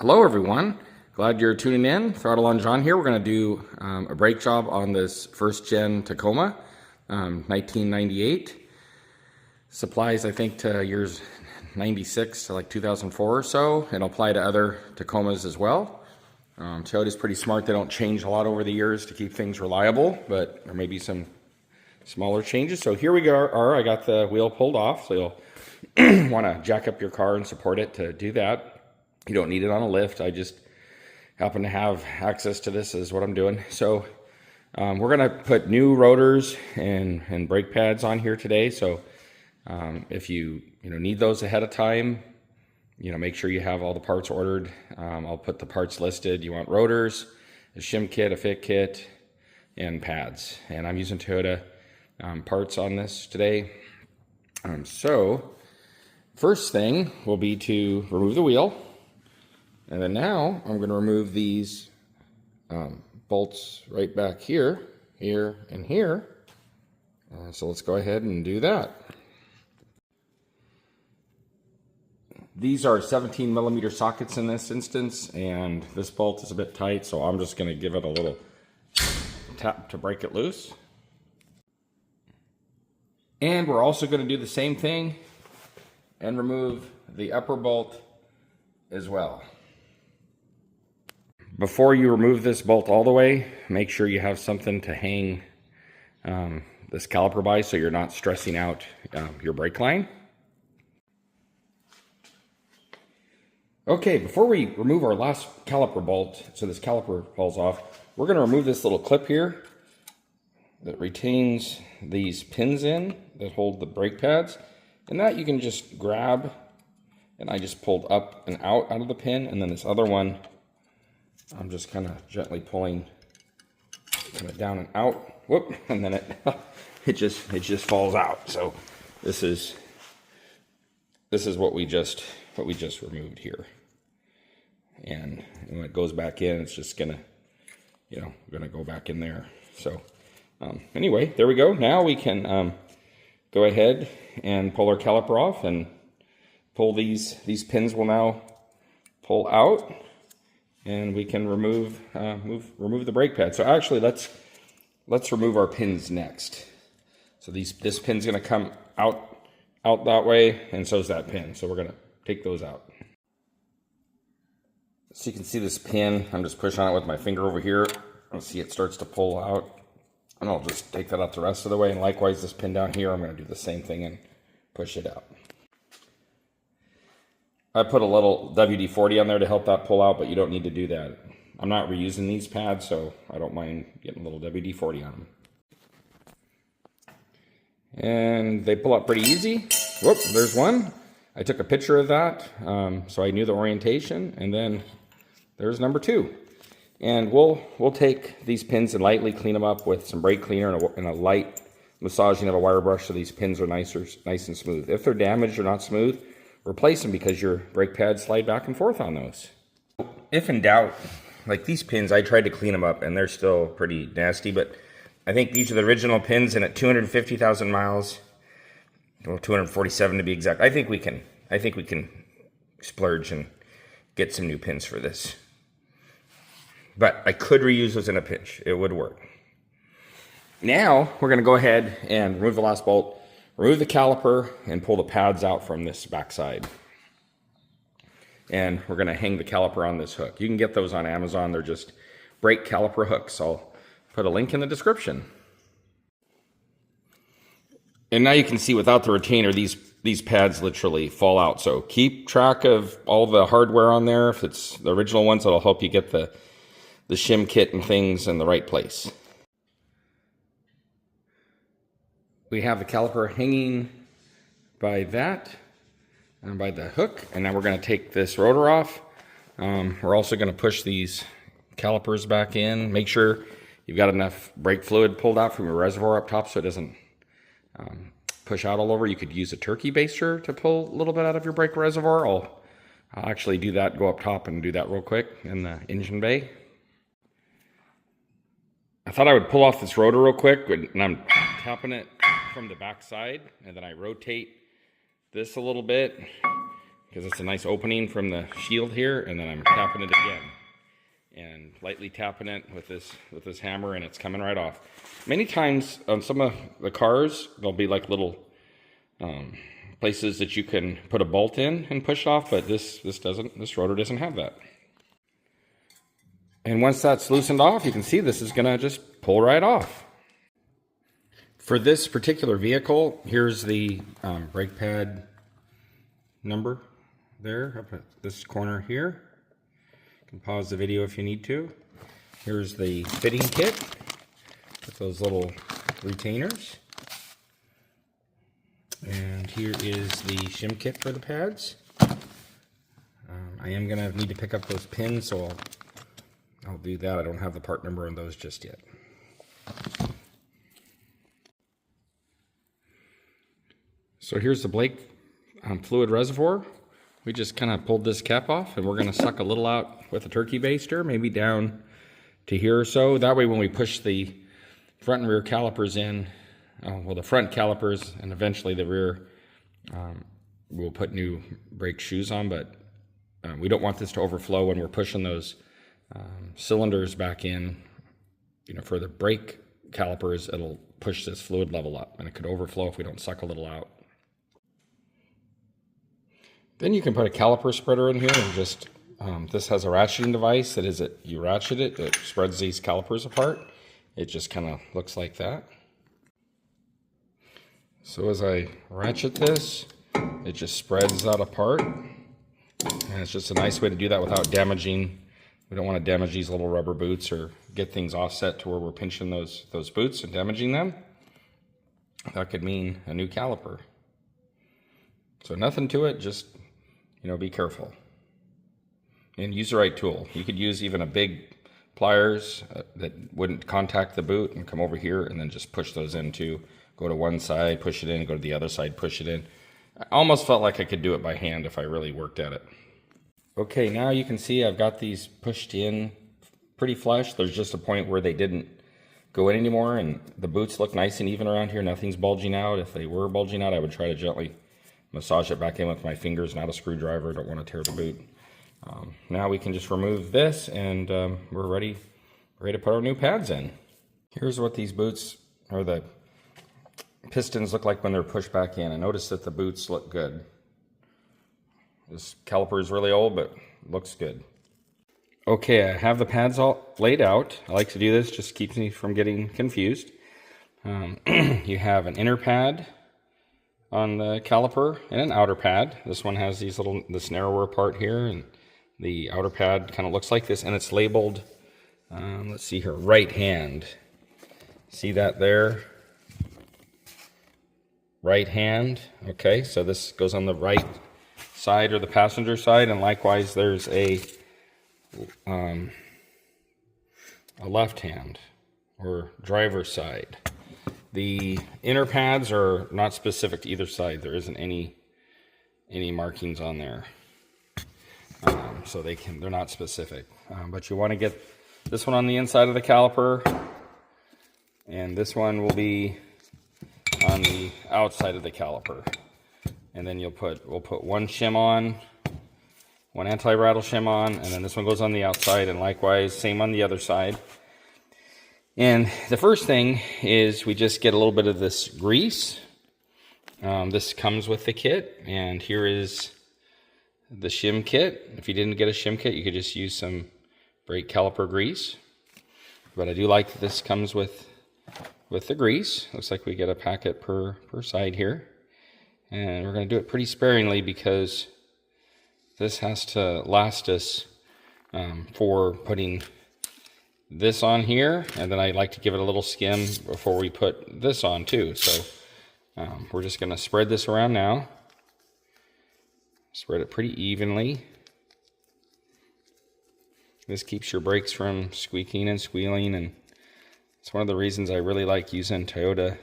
Hello everyone, glad you're tuning in. Throttle-On John here. We're going to do a brake job on this first gen Tacoma, 1998. Supplies I think to years 96 to like 2004 or so, and apply to other Tacomas as well. Toyota's pretty smart, they don't change a lot over the years to keep things reliable, but there may be some smaller changes. So here we go, I got the wheel pulled off, so you'll want to jack up your car and support it to do that. You don't need it on a lift. I just happen to have access to this is what I'm doing. So we're going to put new rotors and brake pads on here today. So if you need those ahead of time, make sure you have all the parts ordered. I'll put the parts listed. You want rotors, a shim kit, a fit kit, and pads. And I'm using Toyota parts on this today. So first thing will be to remove the wheel. And then now I'm going to remove these bolts right back here, and here. So let's go ahead and do that. These are 17 millimeter sockets in this instance, and this bolt is a bit tight, so I'm just going to give it a little tap to break it loose. And we're also going to do the same thing and remove the upper bolt as well. Before you remove this bolt all the way, make sure you have something to hang this caliper by so you're not stressing out your brake line. Okay, before we remove our last caliper bolt, so this caliper falls off, we're going to remove this little clip here that retains these pins in that hold the brake pads. And that you can just grab, and I just pulled up and out of the pin, and then this other one I'm just kind of gently pulling kind of down and out. Whoop, and then it just falls out. So this is what we just removed here. And when it goes back in, it's just gonna go back in there. So anyway, there we go. Now we can go ahead and pull our caliper off and pull these pins will now pull out. And we can remove the brake pad. So actually, let's remove our pins next. So this pin's going to come out that way, and so is that pin. So we're going to take those out. So you can see this pin. I'm just pushing on it with my finger over here. You'll see it starts to pull out, and I'll just take that out the rest of the way. And likewise, this pin down here, I'm going to do the same thing and push it out. I put a little WD-40 on there to help that pull out, but you don't need to do that. I'm not reusing these pads, so I don't mind getting a little WD-40 on them. And they pull out pretty easy. Whoop, there's one. I took a picture of that, so I knew the orientation, and then there's number two. And we'll take these pins and lightly clean them up with some brake cleaner and a light massaging of a wire brush so these pins are nice and smooth. If they're damaged or not smooth, replace them because your brake pads slide back and forth on those. If in doubt, like these pins, I tried to clean them up and they're still pretty nasty, but I think these are the original pins, and at 250,000 miles, well, 247 to be exact, I think we can splurge and get some new pins for this. But I could reuse those in a pinch. It would work. Now we're going to go ahead and remove the last bolt, remove the caliper, and pull the pads out from this backside. And we're going to hang the caliper on this hook. You can get those on Amazon. They're just brake caliper hooks. I'll put a link in the description. And now you can see without the retainer, these pads literally fall out. So keep track of all the hardware on there. If it's the original ones, that'll help you get the shim kit and things in the right place. We have the caliper hanging by that and by the hook, and now we're going to take this rotor off. We're also going to push these calipers back in. Make sure you've got enough brake fluid pulled out from your reservoir up top so it doesn't push out all over. You could use a turkey baster to pull a little bit out of your brake reservoir. I'll actually do that, go up top and do that real quick in the engine bay. I thought I would pull off this rotor real quick, and I'm tapping it from the back side, and then I rotate this a little bit, because it's a nice opening from the shield here, and then I'm tapping it again. And lightly tapping it with this hammer, and it's coming right off. Many times on some of the cars, there'll be like little places that you can put a bolt in and push off, but this rotor doesn't have that. And once that's loosened off, you can see this is gonna just pull right off. For this particular vehicle, here's the brake pad number there up at this corner here. You can pause the video if you need to. Here's the fitting kit with those little retainers. And here is the shim kit for the pads. I am gonna need to pick up those pins, so I'll do that. I don't have the part number on those just yet. So here's the Blake fluid reservoir. We just kind of pulled this cap off, and we're going to suck a little out with a turkey baster, maybe down to here or so. That way when we push the front and rear calipers in, well, the front calipers and eventually the rear, we'll put new brake shoes on, but we don't want this to overflow when we're pushing those cylinders back in. You know, for the brake calipers, it'll push this fluid level up, and it could overflow if we don't suck a little out. Then you can put a caliper spreader in here and just, this has a ratcheting device that is, you ratchet it, it spreads these calipers apart. It just kind of looks like that. So as I ratchet this, it just spreads out apart. And it's just a nice way to do that without damaging, we don't want to damage these little rubber boots or get things offset to where we're pinching those boots and damaging them. That could mean a new caliper. So nothing to it, just, you know, be careful. And use the right tool. You could use even a big pliers that wouldn't contact the boot and come over here and then just push those in too. Go to one side, push it in, go to the other side, push it in. I almost felt like I could do it by hand if I really worked at it. Okay, now you can see I've got these pushed in pretty flush. There's just a point where they didn't go in anymore, and the boots look nice and even around here. Nothing's bulging out. If they were bulging out, I would try to gently massage it back in with my fingers, not a screwdriver. Don't want to tear the boot. Now we can just remove this, and we're ready to put our new pads in. Here's what these boots, or the pistons, look like when they're pushed back in. I noticed that the boots look good. This caliper is really old, but looks good. Okay, I have the pads all laid out. I like to do this, just keeps me from getting confused. You have an inner pad on the caliper and an outer pad. This one has this narrower part here, and the outer pad kind of looks like this, and it's labeled, let's see here, right hand. See that there? Right hand. Okay, so this goes on the right side or the passenger side, and likewise there's a left hand or driver's side. The inner pads are not specific to either side. There isn't any markings on there, so they're not specific. But you want to get this one on the inside of the caliper, and this one will be on the outside of the caliper. And then we'll put one shim on, one anti-rattle shim on, and then this one goes on the outside, and likewise same on the other side. And the first thing is we just get a little bit of this grease. This comes with the kit, and here is the shim kit. If you didn't get a shim kit, you could just use some brake caliper grease. But I do like that this comes with the grease. Looks like we get a packet per side here. And we're going to do it pretty sparingly because this has to last us for putting this on here, and then I like to give it a little skim before we put this on too. So we're just going to spread this around now. Spread it pretty evenly. This keeps your brakes from squeaking and squealing, and it's one of the reasons I really like using Toyota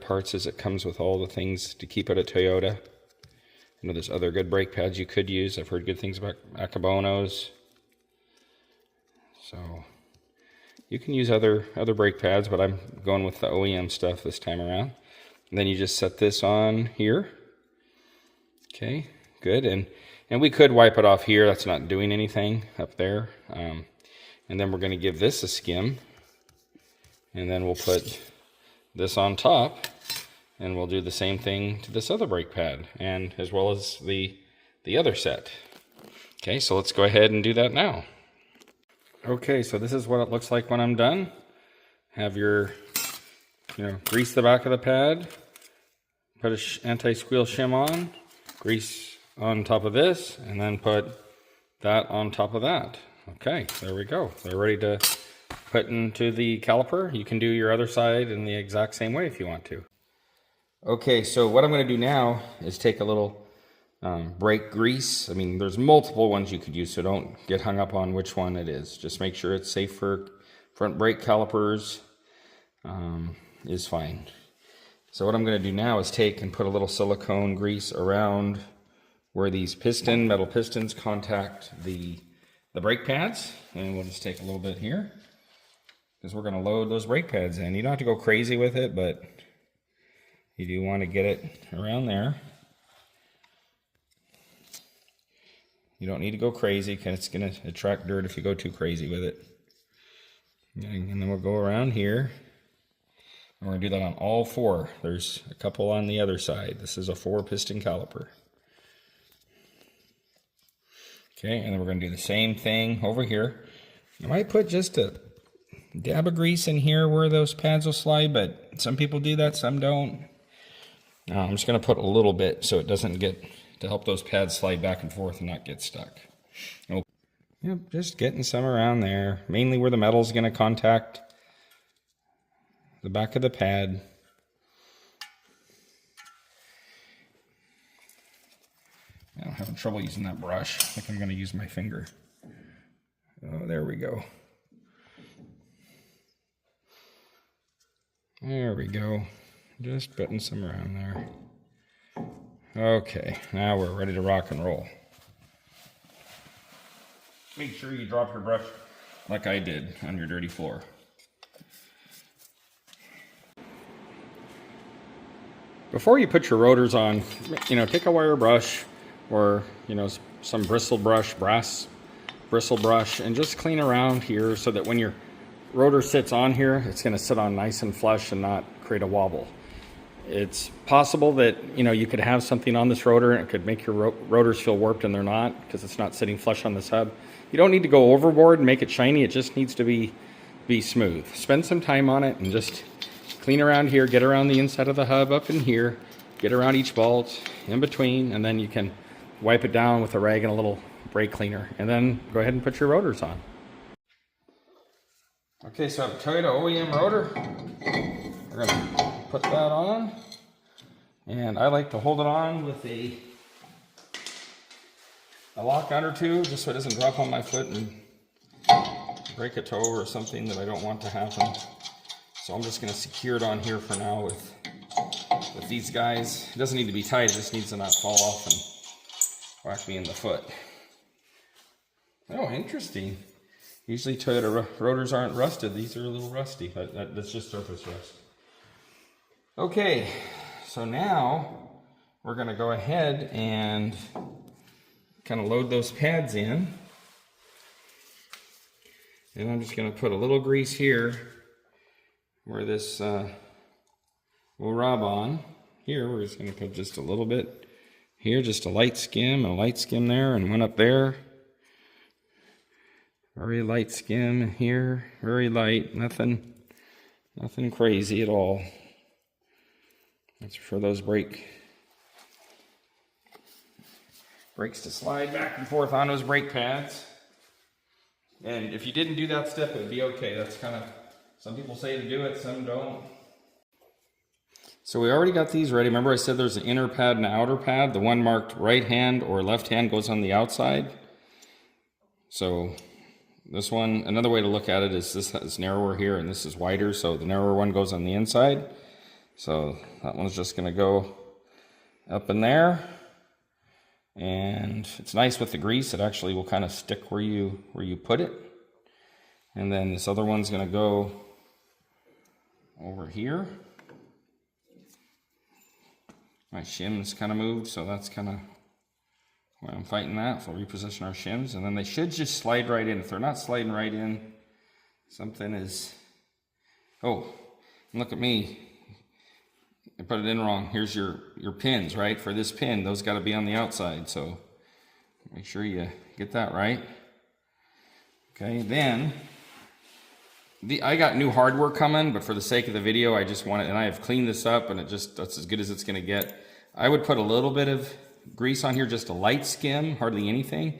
parts, is it comes with all the things to keep it a Toyota. I know there's other good brake pads you could use. I've heard good things about Akabonos. So you can use other brake pads, but I'm going with the OEM stuff this time around. And then you just set this on here. Okay, good. And we could wipe it off here. That's not doing anything up there. And then we're going to give this a skim. And then we'll put this on top. And we'll do the same thing to this other brake pad, and as well as the other set. Okay, so let's go ahead and do that now. Okay, so this is what it looks like when I'm done. Have your, grease the back of the pad, put a anti-squeal shim on, grease on top of this, and then put that on top of that. Okay, there we go. They're ready to put into the caliper. You can do your other side in the exact same way if you want to. Okay, so what I'm going to do now is take a little brake grease. I mean, there's multiple ones you could use, so don't get hung up on which one it is. Just make sure it's safe for front brake calipers is fine. So what I'm going to do now is take and put a little silicone grease around where these metal pistons contact the brake pads. And we'll just take a little bit here because we're going to load those brake pads in. You don't have to go crazy with it, but you do want to get it around there. You don't need to go crazy because it's going to attract dirt if you go too crazy with it. And then we'll go around here. And we're going to do that on all four. There's a couple on the other side. This is a 4-piston caliper. Okay, and then we're going to do the same thing over here. I might put just a dab of grease in here where those pads will slide, but some people do that, some don't. I'm just going to put a little bit so it doesn't to help those pads slide back and forth and not get stuck. Yep, just getting some around there, mainly where the metal is going to contact the back of the pad. I'm having trouble using that brush. I think I'm going to use my finger. Oh, there we go. There we go. Just putting some around there. Okay, now we're ready to rock and roll. Make sure you drop your brush like I did on your dirty floor. Before you put your rotors on, take a wire brush or, some bristle brush, brass bristle brush, and just clean around here so that when your rotor sits on here, it's going to sit on nice and flush and not create a wobble. It's possible that, you could have something on this rotor and it could make your rotors feel warped, and they're not because it's not sitting flush on this hub. You don't need to go overboard and make it shiny. It just needs to be smooth. Spend some time on it and just clean around here, get around the inside of the hub up in here, get around each bolt in between, and then you can wipe it down with a rag and a little brake cleaner, and then go ahead and put your rotors on. Okay, so I have a Toyota OEM rotor. We're going to put that on, and I like to hold it on with a lock nut or two, just so it doesn't drop on my foot and break a toe or something that I don't want to happen. So I'm just going to secure it on here for now with these guys. It doesn't need to be tight, it just needs to not fall off and whack me in the foot. Oh, interesting. Usually Toyota rotors aren't rusted. These are a little rusty. That's just surface rust. Okay, so now we're going to go ahead and kind of load those pads in. And I'm just going to put a little grease here where this will rub on. Here we're just going to put just a little bit here, just a light skim, and a light skim there, and one up there. Very light skim here, very light, nothing crazy at all. That's for those brakes to slide back and forth on those brake pads. And if you didn't do that step, it would be okay. That's kind of, some people say to do it, some don't. So we already got these ready. Remember I said there's an inner pad and an outer pad. The one marked right hand or left hand goes on the outside. So this one, another way to look at it is this is narrower here and this is wider, so the narrower one goes on the inside. So that one's just going to go up in there. And it's nice with the grease, it actually will kind of stick where you put it. And then this other one's going to go over here. My shim's kind of moved, so that's kind of While I'm fighting that, so we'll reposition our shims, and then they should just slide right in. If they're not sliding right in, something is... Oh, look at me. I put it in wrong. Here's your pins, right? For this pin, those got to be on the outside, so make sure you get that right. Okay, then I got new hardware coming, but for the sake of the video, I just want it, and I have cleaned this up, and that's as good as it's going to get. I would put a little bit of grease on here, just a light skim, hardly anything.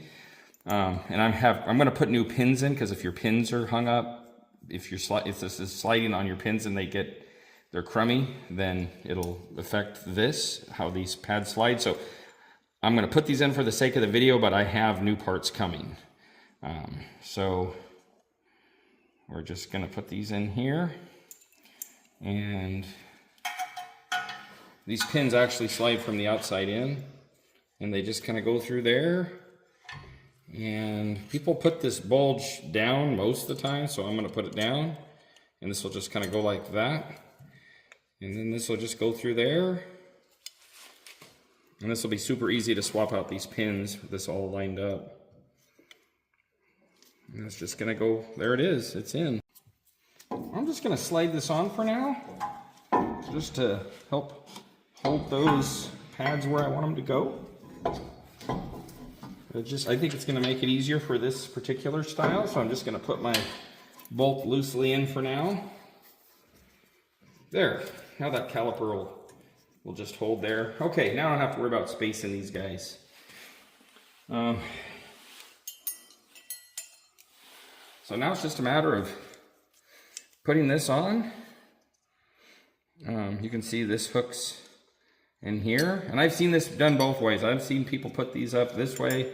And I'm going to put new pins in, because if your pins are hung up, if this is sliding on your pins and they're crummy, then it'll affect how these pads slide. So I'm going to put these in for the sake of the video, but I have new parts coming. So we're just going to put these in here, and these pins actually slide from the outside in, and they just kind of go through there. And people put this bulge down most of the time, so I'm going to put it down, and this will just kind of go like that, and then this will just go through there, and this will be super easy to swap out these pins with this all lined up. And it's just going to go, there it is, it's in. I'm just going to slide this on for now, just to help hold those pads where I want them to go. I think it's going to make it easier for this particular style, so I'm just going to put my bolt loosely in for now. There, now that caliper will just hold there. Okay, now I don't have to worry about spacing these guys. So now it's just a matter of putting this on. You can see this hooks in here, and I've seen this done both ways. I've seen people put these up this way,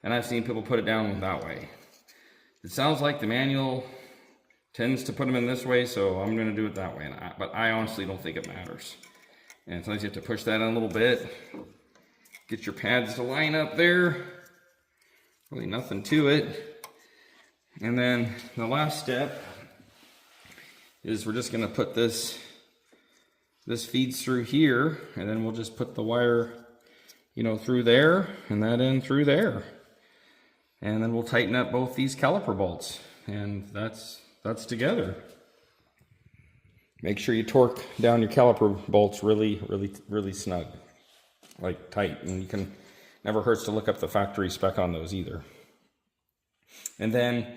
and I've seen people put it down that way. It sounds like the manual tends to put them in this way, so I'm going to do it that way. But I honestly don't think it matters. And sometimes you have to push that in a little bit, get your pads to line up there. Really nothing to it. And then the last step is we're just going to put this feeds through here, and then we'll just put the wire, through there, and that in through there. And then we'll tighten up both these caliper bolts, and that's together. Make sure you torque down your caliper bolts really snug, like tight, and never hurts to look up the factory spec on those either. And then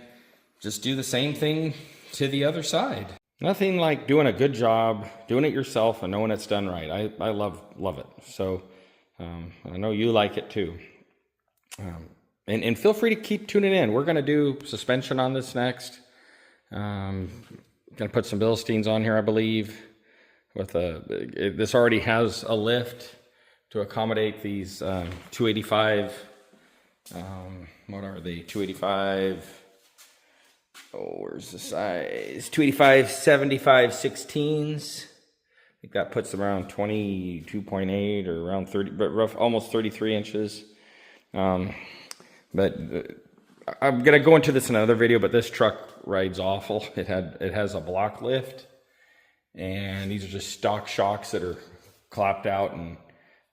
just do the same thing to the other side. Nothing like doing a good job, doing it yourself, and knowing it's done right. I love it. So I know you like it too. And feel free to keep tuning in. We're going to do suspension on this next. Going to put some Bilsteins on here, I believe. This already has a lift to accommodate these 285. What are they? 285. Oh, where's the size? 285 75 16s. I think that puts them around 22.8 or around 30, but almost 33 inches. But I'm gonna go into this in another video. But this truck rides awful. It has a block lift, and these are just stock shocks that are clapped out and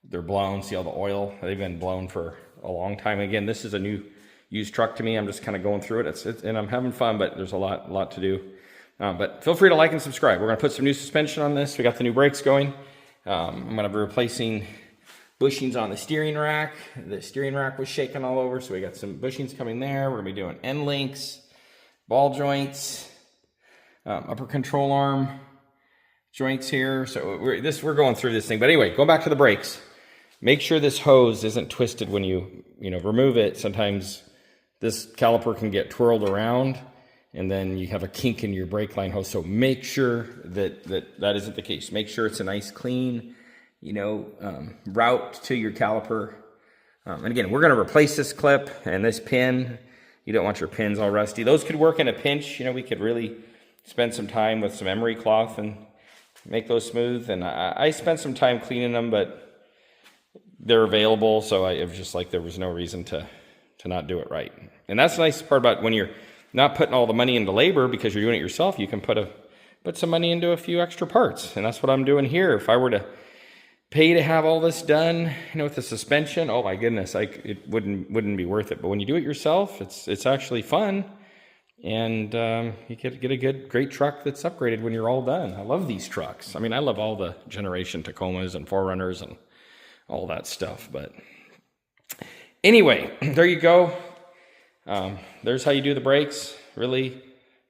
they're blown. See all the oil? They've been blown for a long time. Again, this is a new used truck to me. I'm just kind of going through it. And I'm having fun, but there's a lot to do. But feel free to like and subscribe. We're going to put some new suspension on this. We got the new brakes going. I'm going to be replacing bushings on the steering rack. The steering rack was shaking all over, so we got some bushings coming there. We're going to be doing end links, ball joints, upper control arm joints here. So we're going through this thing. But anyway, go back to the brakes. Make sure this hose isn't twisted when you remove it. Sometimes this caliper can get twirled around, and then you have a kink in your brake line hose. So make sure that isn't the case. Make sure it's a nice clean, route to your caliper. And again, we're going to replace this clip and this pin. You don't want your pins all rusty. Those could work in a pinch. We could really spend some time with some emery cloth and make those smooth. And I spent some time cleaning them, but they're available, so it was just like there was no reason to not do it right. And that's the nice part about when you're not putting all the money into labor because you're doing it yourself. You can put some money into a few extra parts, and that's what I'm doing here. If I were to pay to have all this done, with the suspension. Oh my goodness, it wouldn't be worth it. But when you do it yourself, it's actually fun, and you get a great truck that's upgraded when you're all done. I love these trucks. I mean, I love all the generation Tacomas and 4Runners and all that stuff. But anyway, there you go. There's how you do the brakes. Really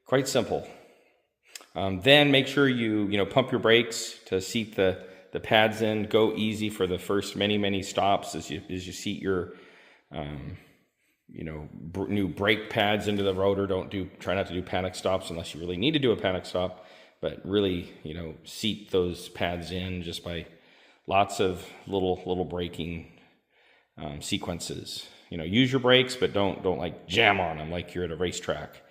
quite simple. Then make sure you pump your brakes to seat the pads in. Go easy for the first many stops as you seat your new brake pads into the rotor. Try not to do panic stops unless you really need to do a panic stop, but really seat those pads in just by lots of little braking sequences. Use your brakes, but don't like jam on them like you're at a racetrack.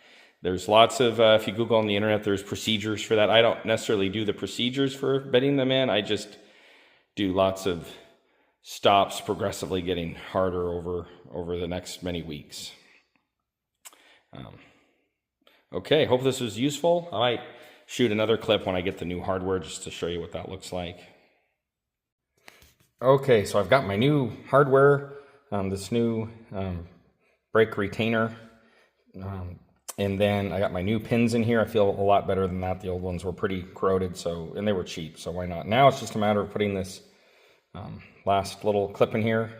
There's lots of, if you Google on the internet, there's procedures for that. I don't necessarily do the procedures for bedding them in. I just do lots of stops, progressively getting harder over the next many weeks. Okay, hope this was useful. I might shoot another clip when I get the new hardware just to show you what that looks like. Okay, so I've got my new hardware, this new brake retainer. And then I got my new pins in here. I feel a lot better than that. The old ones were pretty corroded, and they were cheap, so why not? Now it's just a matter of putting this last little clip in here.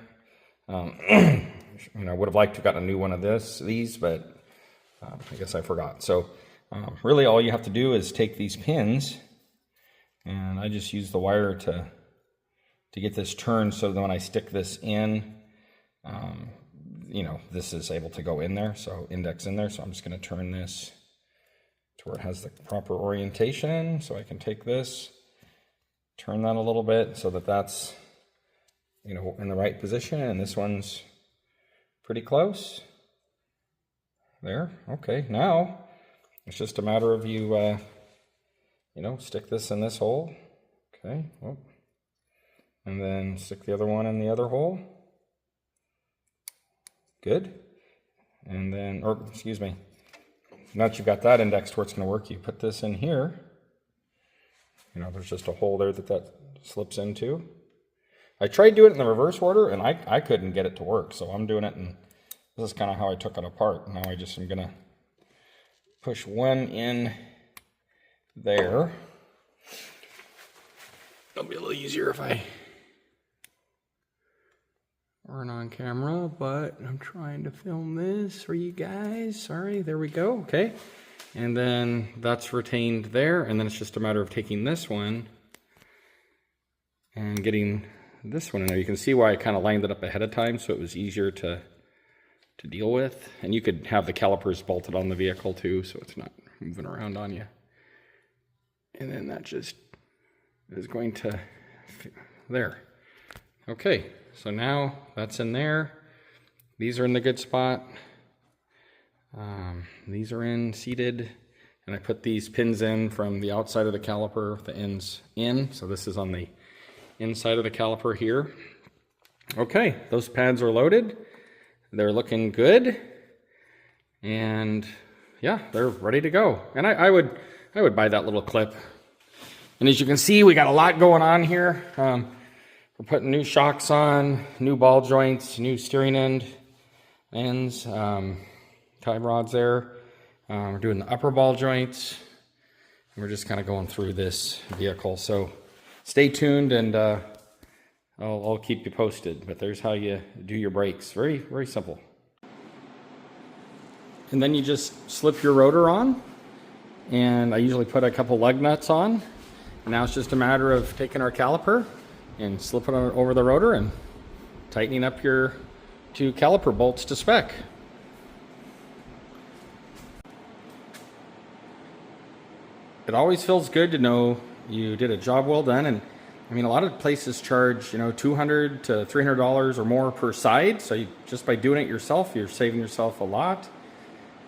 I would have liked to have gotten a new one of these, but I guess I forgot. So really all you have to do is take these pins, and I just use the wire to get this turned so that when I stick this in, this is able to go in there, so index in there. So I'm just going to turn this to where it has the proper orientation. So I can take this, turn that a little bit so that that's, in the right position. And this one's pretty close. There. Okay. Now it's just a matter of you, stick this in this hole. Okay. Oh. And then stick the other one in the other hole. Good. And then, now that you've got that indexed where it's going to work, you put this in here. There's just a hole there that slips into. I tried doing it in the reverse order, and I couldn't get it to work, so I'm doing it, and this is kind of how I took it apart. Now I just am going to push one in there. It'll be a little easier if I weren't on camera, but I'm trying to film this for you guys. Sorry, there we go. Okay. And then that's retained there. And then it's just a matter of taking this one and getting this one in there. You can see why I kind of lined it up ahead of time so it was easier to deal with. And you could have the calipers bolted on the vehicle too, so it's not moving around on you. And then that just is going to, there. Okay. So now that's in there. These are in the good spot. These are in seated. And I put these pins in from the outside of the caliper, the ends in. So this is on the inside of the caliper here. Okay, those pads are loaded. They're looking good. And yeah, they're ready to go. And I would buy that little clip. And as you can see, we got a lot going on here. We're putting new shocks on, new ball joints, new steering ends, tie rods there. We're doing the upper ball joints. And we're just kind of going through this vehicle. So stay tuned, and I'll keep you posted. But there's how you do your brakes. Very, very simple. And then you just slip your rotor on. And I usually put a couple lug nuts on. And now it's just a matter of taking our caliper and slip it over the rotor and tightening up your two caliper bolts to spec. It always feels good to know you did a job well done. And I mean, a lot of places charge, $200 to $300 or more per side. So just by doing it yourself, you're saving yourself a lot.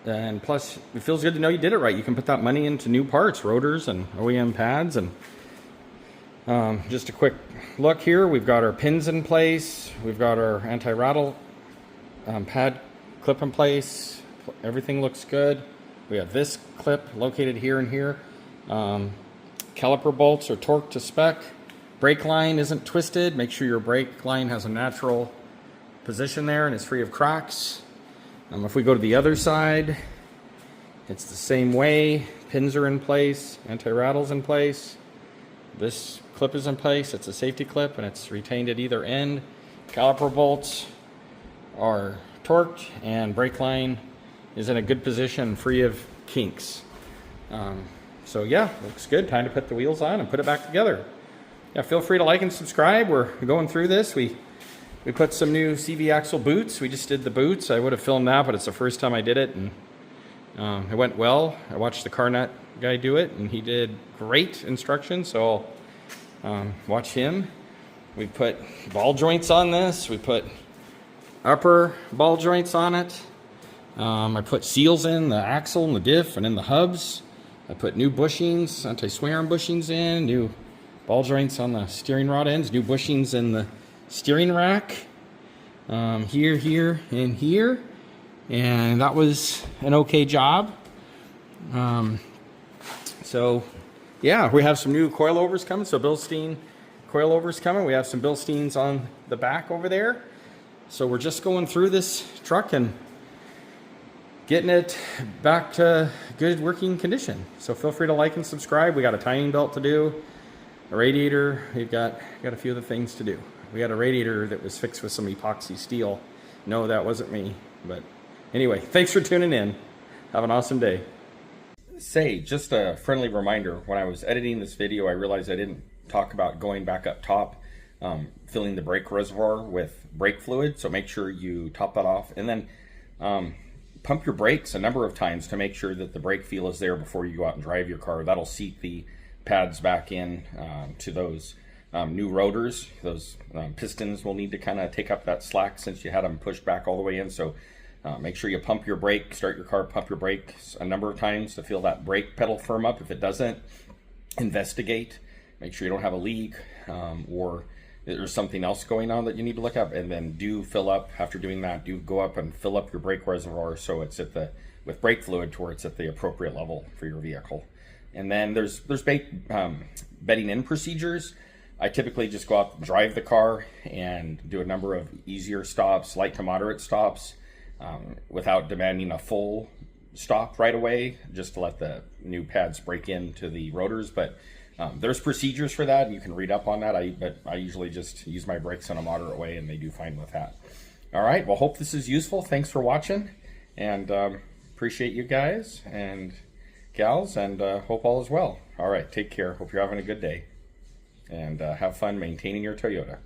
And plus, it feels good to know you did it right. You can put that money into new parts, rotors and OEM pads. And just a quick look here. We've got our pins in place. We've got our anti-rattle pad clip in place. Everything looks good. We have this clip located here and here. Caliper bolts are torqued to spec. brake line isn't twisted. Make sure your brake line has a natural position there and is free of cracks. If we go to the other side, it's the same way. Pins are in place, anti-rattle's in place. This clip is in place. It's a safety clip and it's retained at either end. Caliper bolts are torqued and brake line is in a good position, free of kinks. So yeah, looks good. Time to put the wheels on and put it back together. Yeah, feel free to like and subscribe. We're going through this. We put some new CV axle boots. We just did the boots. I would have filmed that, but it's the first time I did it, and it went well. I watched the car nut guy do it, and he did great instructions, so I'll watch him. We put ball joints on this. We put upper ball joints on it. I put seals in the axle and the diff and in the hubs. I put new bushings, anti-swing arm bushings in, new ball joints on the steering rod ends, new bushings in the steering rack, here, here, and here. And that was an okay job. So yeah, we have some new coilovers coming. So Bilstein coilovers coming. We have some Bilsteins on the back over there. So we're just going through this truck and getting it back to good working condition. So feel free to like and subscribe. We got a timing belt to do, a radiator. We've got a few other things to do. We had a radiator that was fixed with some epoxy steel. No, that wasn't me. But anyway, thanks for tuning in. Have an awesome day. Say, just a friendly reminder, when I was editing this video, I realized I didn't talk about going back up top, filling the brake reservoir with brake fluid. So make sure you top that off. And then pump your brakes a number of times to make sure that the brake feel is there before you go out and drive your car. That'll seat the pads back in to those new rotors. Those pistons will need to kind of take up that slack since you had them pushed back all the way in. So make sure you pump your brake, start your car, pump your brakes a number of times to feel that brake pedal firm up. If it doesn't, investigate. Make sure you don't have a leak or there's something else going on that you need to look up, and then do fill up. After doing that, do go up and fill up your brake reservoir so it's at the, with brake fluid, to where it's at the appropriate level for your vehicle. And then there's bedding in procedures. I typically just go out and drive the car and do a number of easier stops, light to moderate stops, without demanding a full stop right away, just to let the new pads break into the rotors. But there's procedures for that, and you can read up on that. But I usually just use my brakes in a moderate way, and they do fine with that. All right, well, hope this is useful. Thanks for watching, and appreciate you guys and gals, and hope all is well. All right, take care. Hope you're having a good day, and have fun maintaining your Toyota.